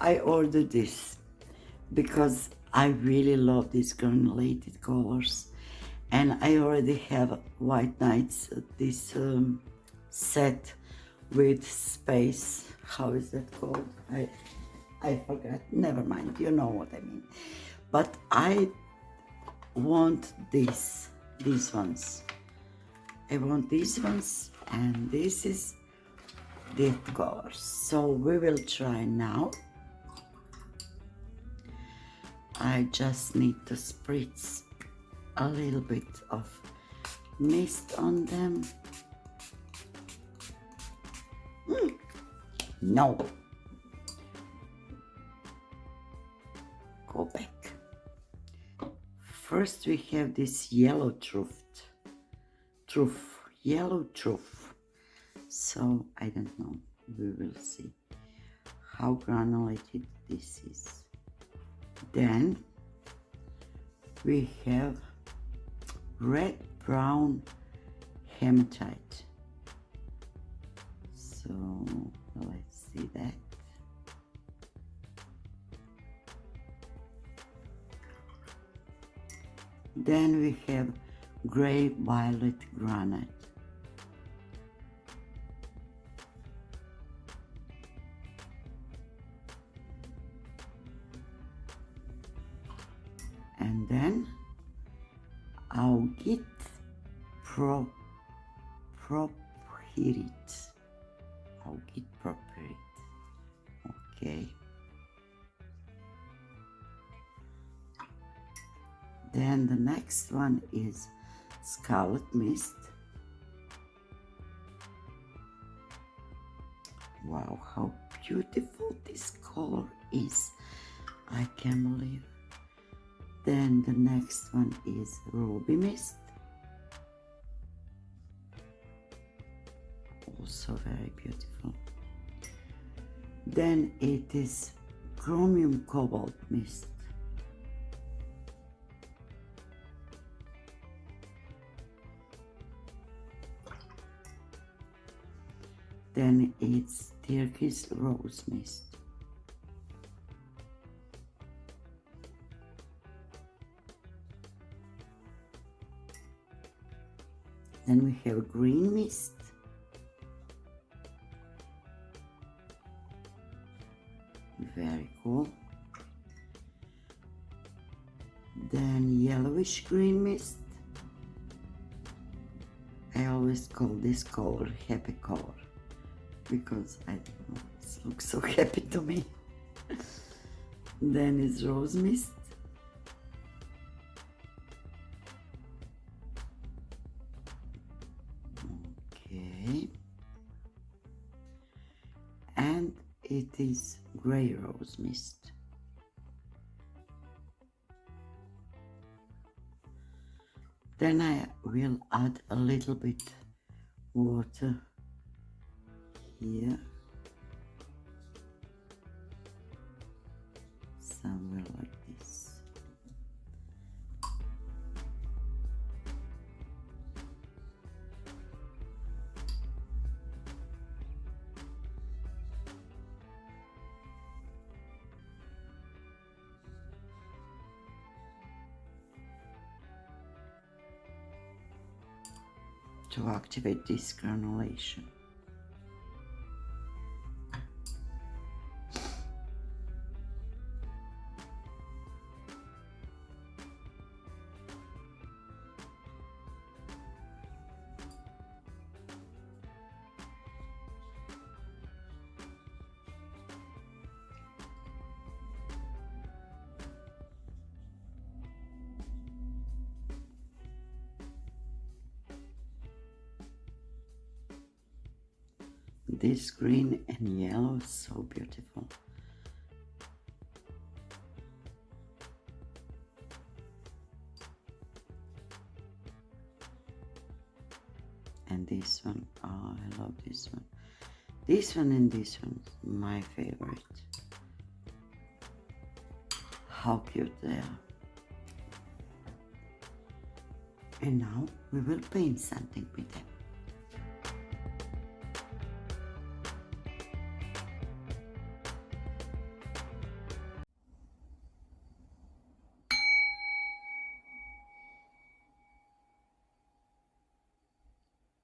I ordered this because I really love these granulated colors, and I already have White Nights, this set with space. How is that called? I forgot. Never mind. You know what I mean. But I want these ones. I want these ones, and this is the colors. So we will try now. I just need to spritz a little bit of mist on them. No. Go back. First we have this yellow yellow truff. So I don't know, we will see how granulated this is. Then we have red brown hematite. So let's see that. Then we have gray violet granite. And then I'll get properite. I'll get properite. Okay. Then the next one is Scarlet Mist. Wow, how beautiful this color is. I can't believe. Then the next one is Ruby Mist. Also very beautiful. Then it is Chromium Cobalt Mist. Then it's Turquoise Rose Mist. Then we have Green Mist. Very cool. Then Yellowish Green Mist. I always call this color Happy Color because I don't know, it looks so happy to me. Then is Rose Mist. Okay. And it is Grey Rose Mist. Then I will add a little bit water here, somewhere like this. To activate this granulation. This green and yellow is so beautiful. And this one, oh, I love this one. This one and this one, my favorite. How cute they are. And now we will paint something with them.